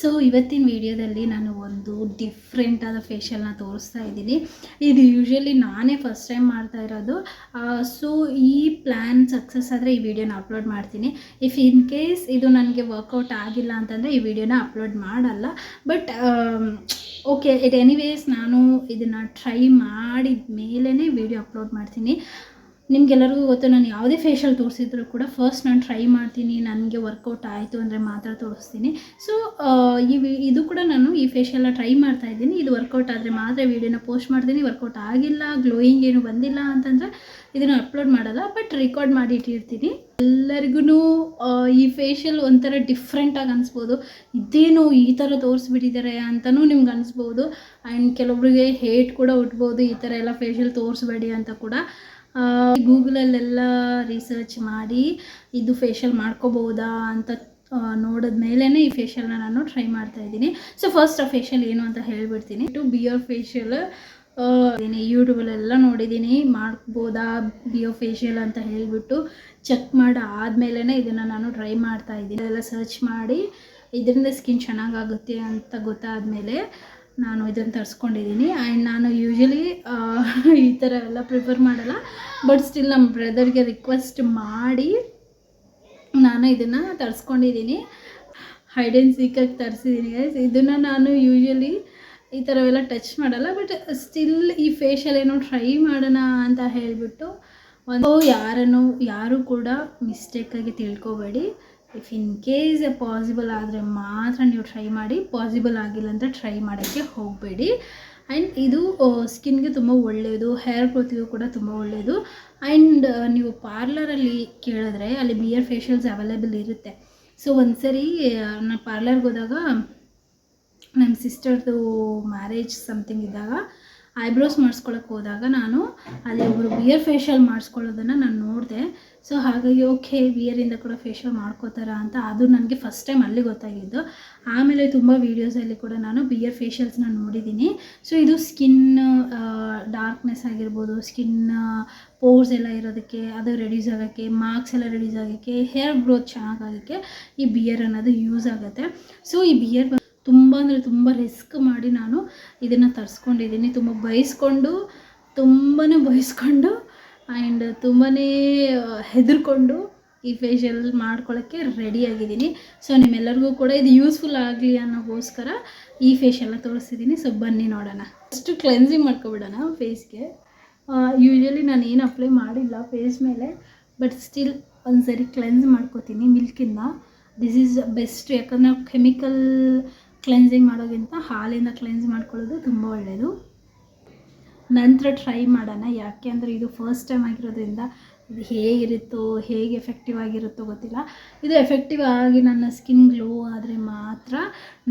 So ಇವತ್ತಿನ ವಿಡಿಯೋದಲ್ಲಿ ನಾನು ಒಂದು ಡಿಫ್ರೆಂಟ್ ಆದ ಫೇಶಿಯಲ್ನ ತೋರಿಸ್ತಾ ಇದ್ದೀನಿ. ಇದು ಯೂಶ್ವಲಿ ನಾನೇ ಫಸ್ಟ್ ಟೈಮ್ ಮಾಡ್ತಾ ಇರೋದು. ಸೊ ಈ ಪ್ಲ್ಯಾನ್ ಸಕ್ಸಸ್ ಆದರೆ ಈ ವಿಡಿಯೋನ ಅಪ್ಲೋಡ್ ಮಾಡ್ತೀನಿ. ಇಫ್ ಇನ್ ಕೇಸ್ ಇದು ನನಗೆ ವರ್ಕೌಟ್ ಆಗಿಲ್ಲ ಅಂತಂದರೆ ಈ ವಿಡಿಯೋನ ಅಪ್ಲೋಡ್ ಮಾಡಲ್ಲ. ಬಟ್ ಓಕೆ, ಎನಿವೇಸ್ ನಾನು ಇದನ್ನು ಟ್ರೈ ಮಾಡಿದ ಮೇಲೇ ವಿಡಿಯೋ ಅಪ್ಲೋಡ್ ಮಾಡ್ತೀನಿ. ನಿಮಗೆಲ್ಲರಿಗೂ ಗೊತ್ತು, ನಾನು ಯಾವುದೇ ಫೇಶಿಯಲ್ ತೋರಿಸಿದ್ರು ಕೂಡ ಫಸ್ಟ್ ನಾನು ಟ್ರೈ ಮಾಡ್ತೀನಿ. ನನಗೆ ವರ್ಕೌಟ್ ಆಯಿತು ಅಂದರೆ ಮಾತ್ರ ತೋರಿಸ್ತೀನಿ. ಸೊ ಇದು ಕೂಡ ನಾನು ಈ ಫೇಶಿಯಲ್ನ ಟ್ರೈ ಮಾಡ್ತಾ ಇದ್ದೀನಿ. ಇದು ವರ್ಕೌಟ್ ಆದರೆ ಮಾತ್ರ ವೀಡಿಯೋನ ಪೋಸ್ಟ್ ಮಾಡ್ತೀನಿ. ವರ್ಕೌಟ್ ಆಗಿಲ್ಲ, ಗ್ಲೋಯಿಂಗ್ ಏನು ಬಂದಿಲ್ಲ ಅಂತಂದರೆ ಇದನ್ನು ಅಪ್ಲೋಡ್ ಮಾಡಲ್ಲ, ಬಟ್ ರೆಕಾರ್ಡ್ ಮಾಡಿ ಇಟ್ಟಿರ್ತೀನಿ. ಎಲ್ಲರಿಗೂ ಈ ಫೇಶಿಯಲ್ ಒಂಥರ ಡಿಫ್ರೆಂಟಾಗಿ ಅನಿಸ್ಬೋದು. ಇದೇನು ಈ ಥರ ತೋರಿಸ್ಬಿಟ್ಟಿದ್ದಾರೆ ಅಂತಲೂ ನಿಮ್ಗೆ ಅನಿಸ್ಬೋದು. ಆ್ಯಂಡ್ ಕೆಲವೊಬ್ಬರಿಗೆ ಹೇಟ್ ಕೂಡ ಉಟ್ಬೋದು, ಈ ಥರ ಎಲ್ಲ ಫೇಶಿಯಲ್ ತೋರಿಸ್ಬೇಡಿ ಅಂತ ಕೂಡ. ಗೂಗಲಲ್ಲೆಲ್ಲ ರಿಸರ್ಚ್ ಮಾಡಿ ಇದು ಫೇಶಿಯಲ್ ಮಾಡ್ಕೋಬೋದಾ ಅಂತ ನೋಡಿದ ಮೇಲೇ ಈ ಫೇಶಿಯಲ್ನ ನಾನು ಟ್ರೈ ಮಾಡ್ತಾ ಇದ್ದೀನಿ. ಸೊ ಫಸ್ಟ್ ಆ ಫೇಶಿಯಲ್ ಏನು ಅಂತ ಹೇಳ್ಬಿಡ್ತೀನಿ. ಬಿಯರ್ ಫೇಶಿಯಲ್ ಯೂಟ್ಯೂಬಲ್ಲೆಲ್ಲ ನೋಡಿದ್ದೀನಿ, ಮಾಡ್ಬೋದಾ ಬಿಯೋ ಫೇಶಿಯಲ್ ಅಂತ ಹೇಳಿಬಿಟ್ಟು ಚೆಕ್ ಮಾಡಿ ಆದಮೇಲೆ ಇದನ್ನು ನಾನು ಟ್ರೈ ಮಾಡ್ತಾ ಇದ್ದೀನಿ. ಎಲ್ಲ ಸರ್ಚ್ ಮಾಡಿ ಇದರಿಂದ ಸ್ಕಿನ್ ಚೆನ್ನಾಗಾಗುತ್ತೆ ಅಂತ ಗೊತ್ತಾದಮೇಲೆ ನಾನು ಇದನ್ನು ತರಿಸ್ಕೊಂಡಿದ್ದೀನಿ. ಆ್ಯಂಡ್ ನಾನು ಯೂಶ್ವಲಿ ಈ ಥರ ಎಲ್ಲ ಪ್ರಿಫರ್ ಮಾಡಲ್ಲ, ಬಟ್ ಸ್ಟಿಲ್ ನಮ್ಮ ಬ್ರದರ್ಗೆ ರಿಕ್ವೆಸ್ಟ್ ಮಾಡಿ ನಾನು ಇದನ್ನು ತರಿಸ್ಕೊಂಡಿದ್ದೀನಿ. ಹೈಡ್ ಆ್ಯಂಡ್ ಸೀಕಾಗಿ ತರಿಸಿದ್ದೀನಿ ಗೈಸ್. ಇದನ್ನು ನಾನು ಯೂಶ್ವಲಿ ಈ ಥರವೆಲ್ಲ ಟಚ್ ಮಾಡಲ್ಲ, ಬಟ್ ಸ್ಟಿಲ್ ಈ ಫೇಶಿಯಲ್ ಏನೋ ಟ್ರೈ ಮಾಡೋಣ ಅಂತ ಹೇಳಿಬಿಟ್ಟು ಯಾರು ಕೂಡ ಮಿಸ್ಟೇಕಾಗಿ ತಿಳ್ಕೊಬೇಡಿ. ಇಫ್ ಇನ್ ಕೇಸ್ ಪಾಸಿಬಲ್ ಆದರೆ ಮಾತ್ರ ನೀವು ಟ್ರೈ ಮಾಡಿ, ಪಾಸಿಬಲ್ ಆಗಿಲ್ಲ ಅಂದರೆ ಟ್ರೈ ಮಾಡೋಕ್ಕೆ ಹೋಗಬೇಡಿ. ಆ್ಯಂಡ್ ಇದು ಸ್ಕಿನ್ಗೆ ತುಂಬ ಒಳ್ಳೆಯದು, ಹೇರ್ ಗ್ರೋತಿಗೂ ಕೂಡ ತುಂಬ ಒಳ್ಳೆಯದು. ಆ್ಯಂಡ್ ನೀವು ಪಾರ್ಲರಲ್ಲಿ ಕೇಳಿದ್ರೆ ಅಲ್ಲಿ ಬಿಯರ್ ಫೇಶಿಯಲ್ಸ್ ಅವೈಲೇಬಲ್ ಇರುತ್ತೆ. ಸೊ ಒಂದ್ಸರಿ ನಾನು ಪಾರ್ಲರ್ಗೆ ಹೋದಾಗ ನಮ್ಮ ಸಿಸ್ಟರ್ದು ಮ್ಯಾರೇಜ್ ಸಮಥಿಂಗ್ ಇದ್ದಾಗ ಐಬ್ರೋಸ್ ಮಾಡಿಸ್ಕೊಳಕ್ಕೆ ಹೋದಾಗ ನಾನು ಅಲ್ಲಿ ಒಬ್ಬರು ಬಿಯರ್ ಫೇಶಿಯಲ್ ಮಾಡಿಸ್ಕೊಳ್ಳೋದನ್ನು ನಾನು ನೋಡಿದೆ. ಸೊ ಹಾಗಾಗಿ ಓಕೆ, ಬಿಯರಿಂದ ಕೂಡ ಫೇಶಿಯಲ್ ಮಾಡ್ಕೋತಾರ ಅಂತ ಅದು ನನಗೆ ಫಸ್ಟ್ ಟೈಮ್ ಅಲ್ಲಿ ಗೊತ್ತಾಗಿದ್ದು. ಆಮೇಲೆ ತುಂಬ ವೀಡಿಯೋಸಲ್ಲಿ ಕೂಡ ನಾನು ಬಿಯರ್ ಫೇಶಿಯಲ್ಸ್ನ ನೋಡಿದ್ದೀನಿ. ಸೊ ಇದು ಸ್ಕಿನ್ ಡಾರ್ಕ್ನೆಸ್ ಆಗಿರ್ಬೋದು, ಸ್ಕಿನ್ ಪೋರ್ಸ್ ಎಲ್ಲ ಇರೋದಕ್ಕೆ, ಅದು ರೆಡ್ಯೂಸ್ ಆಗೋಕ್ಕೆ, ಮಾರ್ಕ್ಸ್ ಎಲ್ಲ ರೆಡ್ಯೂಸ್ ಆಗೋಕ್ಕೆ, ಹೇರ್ ಗ್ರೋತ್ ಚೆನ್ನಾಗಾಗೋಕ್ಕೆ ಈ ಬಿಯರ್ ಅನ್ನೋದು ಯೂಸ್ ಆಗುತ್ತೆ. ಸೊ ಈ ಬಿಯರ್ ತುಂಬ ಅಂದರೆ ತುಂಬ ರಿಸ್ಕ್ ಮಾಡಿ ನಾನು ಇದನ್ನು ತರಿಸ್ಕೊಂಡಿದ್ದೀನಿ. ತುಂಬ ಬಯಸ್ಕೊಂಡು ಆ್ಯಂಡ್ ತುಂಬಾ ಹೆದರ್ಕೊಂಡು ಈ ಫೇಶಿಯಲ್ ಮಾಡ್ಕೊಳ್ಳೋಕ್ಕೆ ರೆಡಿಯಾಗಿದ್ದೀನಿ. ಸೊ ನಿಮ್ಮೆಲ್ಲರಿಗೂ ಕೂಡ ಇದು ಯೂಸ್ಫುಲ್ ಆಗಲಿ ಅನ್ನೋಗೋಸ್ಕರ ಈ ಫೇಶಿಯಲ್ನ ತೋರಿಸ್ತಿದ್ದೀನಿ. ಸೊ ಬನ್ನಿ ನೋಡೋಣ. ಫಸ್ಟು ಕ್ಲೆನ್ಸಿಂಗ್ ಮಾಡ್ಕೊಬಿಡೋಣ ಫೇಸ್ಗೆ. ಯೂಶ್ವಲಿ ನಾನು ಏನು ಅಪ್ಲೈ ಮಾಡಿಲ್ಲ ಫೇಸ್ ಮೇಲೆ, ಬಟ್ ಸ್ಟಿಲ್ ಒಂದು ಸರಿ ಕ್ಲೆನ್ಸ್ ಮಾಡ್ಕೋತೀನಿ ಮಿಲ್ಕಿಂದ. This is best. ಯಾಕಂದರೆ ನಾವು ಕೆಮಿಕಲ್ ಕ್ಲೆನ್ಸಿಂಗ್ ಮಾಡೋಕ್ಕಿಂತ ಹಾಲಿಂದ ಕ್ಲೆನ್ಸ್ ಮಾಡ್ಕೊಳ್ಳೋದು ತುಂಬ ಒಳ್ಳೆಯದು. ನಂತರ ಟ್ರೈ ಮಾಡೋಣ, ಯಾಕೆ ಅಂದರೆ ಇದು ಫಸ್ಟ್ ಟೈಮ್ ಆಗಿರೋದ್ರಿಂದ ಇದು ಹೇಗಿರುತ್ತೋ, ಹೇಗೆ ಎಫೆಕ್ಟಿವ್ ಆಗಿರುತ್ತೋ ಗೊತ್ತಿಲ್ಲ. ಇದು ಎಫೆಕ್ಟಿವ್ ಆಗಿ ನನ್ನ ಸ್ಕಿನ್ ಗ್ಲೋ ಆದರೆ ಮಾತ್ರ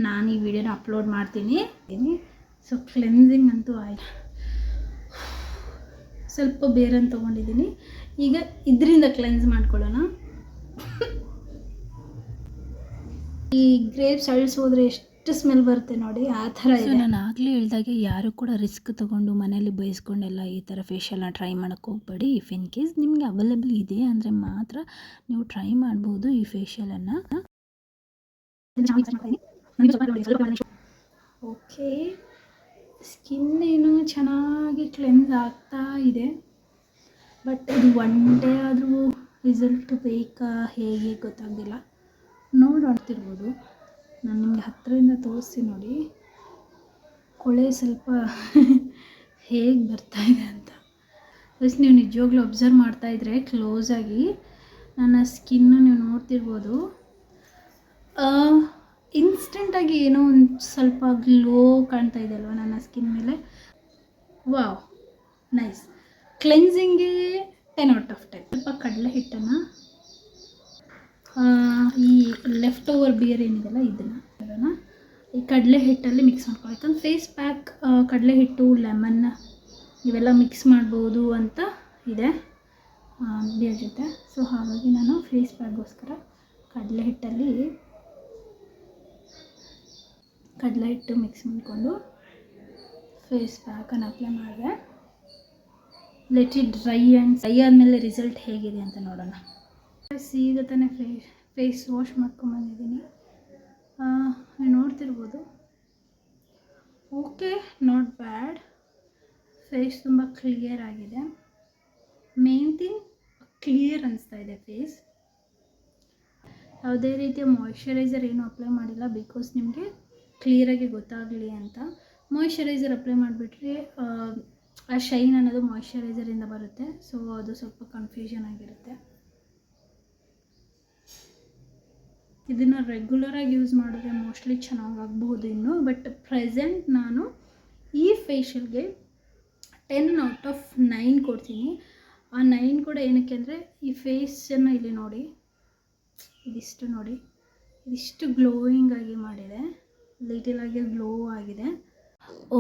ನಾನು ಈ ವಿಡಿಯೋನ ಅಪ್ಲೋಡ್ ಮಾಡ್ತೀನಿ. ಸೊ ಕ್ಲೆನ್ಸಿಂಗ್ ಅಂತೂ ಆಯ್ತು. ಸ್ವಲ್ಪ ಬೇರನ್ನು ತೊಗೊಂಡಿದ್ದೀನಿ. ಈಗ ಇದರಿಂದ ಕ್ಲೆನ್ಸ್ ಮಾಡ್ಕೊಳ್ಳೋಣ. ಈ ಗ್ರೇಪ್ಸ್ ಅಳಿಸೋದ್ರೆ ಎಷ್ಟು ಸ್ಮೆಲ್ ಬರುತ್ತೆ ನೋಡಿ, ಆ ಥರ ಇದೆ. ನಾನು ಆಗಲೇ ಹೇಳಿದಾಗೆ ಯಾರು ಕೂಡ ರಿಸ್ಕ್ ತೊಗೊಂಡು ಮನೇಲಿ ಬಯಸ್ಕೊಂಡೆಲ್ಲ ಈ ಥರ ಫೇಶಿಯಲ್ನ ಟ್ರೈ ಮಾಡೋಕ್ಕೆ ಹೋಗಬೇಡಿ. ಇಫ್ ಇನ್ ಕೇಸ್ ನಿಮಗೆ ಅವೈಲೇಬಲ್ ಇದೆ ಅಂದರೆ ಮಾತ್ರ ನೀವು ಟ್ರೈ ಮಾಡ್ಬೋದು ಈ ಫೇಶಿಯಲನ್ನು. ಓಕೆ, ಸ್ಕಿನ್ ಏನು ಚೆನ್ನಾಗಿ ಕ್ಲೆನ್ಸ್ ಆಗ್ತಾ ಇದೆ, ಬಟ್ ಇದು ಒನ್ ಡೇ ಆದರೂ ರಿಸಲ್ಟ್ ಬೇಕಾ ಹೇಗೆ ಗೊತ್ತಾಗೋದಿಲ್ಲ. ನೋಡ್ತಿರ್ಬೋದು, ನಾನು ನಿಮಗೆ ಹತ್ತಿರದಿಂದ ತೋರಿಸ್ತೀನಿ ನೋಡಿ, ಕೊಳೆ ಸ್ವಲ್ಪ ಹೇಗೆ ಬರ್ತಾಯಿದೆ ಅಂತ. ಪ್ಲಸ್ ನೀವು ನಿಜವಾಗ್ಲೂ ಅಬ್ಸರ್ವ್ ಮಾಡ್ತಾಯಿದ್ರೆ ಕ್ಲೋಸಾಗಿ ನನ್ನ ಸ್ಕಿನ್ನು ನೀವು ನೋಡ್ತಿರ್ಬೋದು. ಇನ್ಸ್ಟೆಂಟಾಗಿ ಏನೋ ಒಂದು ಸ್ವಲ್ಪ ಗ್ಲೋ ಕಾಣ್ತಾ ಇದೆ ಅಲ್ವ ನನ್ನ ಸ್ಕಿನ್ ಮೇಲೆ. Wow, nice. ಕ್ಲೆನ್ಸಿಂಗ್ಗೆ 10 ಔಟ್ ಆಫ್ 10. ಸ್ವಲ್ಪ ಕಡಲೆ ಹಿಟ್ಟನ್ನು ಈ ಲೆಫ್ಟ್ ಓವರ್ ಬಿಯರ್ ಏನಿದೆಲ್ಲ ಇದನ್ನು ಈ ಕಡಲೆ ಹಿಟ್ಟಲ್ಲಿ ಮಿಕ್ಸ್ ಮಾಡ್ಕೊಳ್ಳಿ. ಯಾಕಂದ್ರೆ ಫೇಸ್ ಪ್ಯಾಕ್ ಕಡಲೆ ಹಿಟ್ಟು, ಲೆಮನ್ ಇವೆಲ್ಲ ಮಿಕ್ಸ್ ಮಾಡ್ಬೋದು ಅಂತ ಇದೆ ಬಿಯರ್ ಜೊತೆ. ಸೊ ಹಾಗಾಗಿ ನಾನು ಫೇಸ್ ಪ್ಯಾಕ್ಗೋಸ್ಕರ ಕಡಲೆ ಹಿಟ್ಟು ಮಿಕ್ಸ್ ಮಾಡಿಕೊಂಡು ಫೇಸ್ ಪ್ಯಾಕನ್ನು ಅಪ್ಲೈ ಮಾಡಿದೆ. ಲೆಟ್ ಇಟ್ ಡ್ರೈ ಆದಮೇಲೆ ರಿಸಲ್ಟ್ ಹೇಗಿದೆ ಅಂತ ನೋಡೋಣ. ಈಗ ತಾನೇ ಫೇಸ್ ವಾಶ್ ಮಾಡ್ಕೊಂಬಂದಿದ್ದೀನಿ. ನೀವು ನೋಡ್ತಿರ್ಬೋದು ಓಕೆ, ನಾಟ್ ಬ್ಯಾಡ್. ಫೇಸ್ ತುಂಬ ಕ್ಲಿಯರ್ ಆಗಿದೆ. ಮೇನ್ ಥಿಂಗ್ ಕ್ಲಿಯರ್ ಅನಿಸ್ತಾ ಇದೆ ಫೇಸ್. ಯಾವುದೇ ರೀತಿಯ ಮಾಯ್ಶ್ಚರೈಸರ್ ಏನು ಅಪ್ಲೈ ಮಾಡಿಲ್ಲ, ಬಿಕಾಸ್ ನಿಮಗೆ ಕ್ಲಿಯರಾಗಿ ಗೊತ್ತಾಗಲಿ ಅಂತ. ಮಾಯ್ಶ್ಚರೈಸರ್ ಅಪ್ಲೈ ಮಾಡಿಬಿಟ್ರೆ ಆ ಶೈನ್ ಅನ್ನೋದು ಮಾಯ್ಶ್ಚರೈಸರಿಂದ ಬರುತ್ತೆ, ಸೊ ಅದು ಸ್ವಲ್ಪ ಕನ್ಫ್ಯೂಷನ್ ಆಗಿರುತ್ತೆ. ಇದನ್ನು ರೆಗ್ಯುಲರಾಗಿ ಯೂಸ್ ಮಾಡಿದ್ರೆ ಮೋಸ್ಟ್ಲಿ ಚೆನ್ನಾಗಾಗ್ಬೋದು ಇನ್ನು. ಬಟ್ ಪ್ರೆಸೆಂಟ್ ನಾನು ಈ ಫೇಶಿಯಲ್ಗೆ 10/9 ಕೊಡ್ತೀನಿ. ಆ 9 ಕೂಡ ಏನಕ್ಕೆ ಅಂದರೆ ಈ ಫೇಸನ್ನು ಇಲ್ಲಿ ನೋಡಿ, ಇದಿಷ್ಟು ನೋಡಿ, ಇದಿಷ್ಟು ಗ್ಲೋಯಿಂಗ್ ಆಗಿ ಮಾಡಿದೆ, ಲಿಟಲ್ ಆಗಿ ಗ್ಲೋ ಆಗಿದೆ.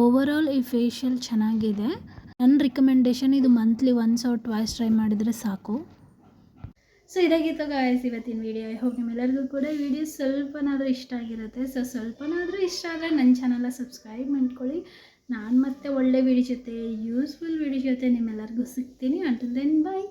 ಓವರಾಲ್ ಈ ಫೇಶಿಯಲ್ ಚೆನ್ನಾಗಿದೆ. ನನ್ನ ರಿಕಮೆಂಡೇಷನ್ ಇದು monthly once or twice try ಮಾಡಿದರೆ ಸಾಕು. ಸೊ ಇದಾಗಿತ್ತು ಗಾಯ್ಸ್ ಇವತ್ತಿನ ವೀಡಿಯೋ. ಐ ಹೋಪ್ ನಿಮ್ಮೆಲ್ಲರಿಗೂ ಕೂಡ ಈ ವಿಡಿಯೋ ಸ್ವಲ್ಪನಾದರೂ ಇಷ್ಟ ಆಗಿರುತ್ತೆ. ಸೊ ಸ್ವಲ್ಪನಾದರೂ ಇಷ್ಟ ಆದರೆ ನನ್ನ ಚಾನಲ್ನ ಸಬ್ಸ್ಕ್ರೈಬ್ ಮಾಡ್ಕೊಳ್ಳಿ. ನಾನು ಮತ್ತೆ ಒಳ್ಳೆ ವಿಡಿಯೋ ಜೊತೆ, ಯೂಸ್ಫುಲ್ ವಿಡಿಯೋ ಜೊತೆ ನಿಮ್ಮೆಲ್ಲರಿಗೂ ಸಿಗ್ತೀನಿ. Until then by.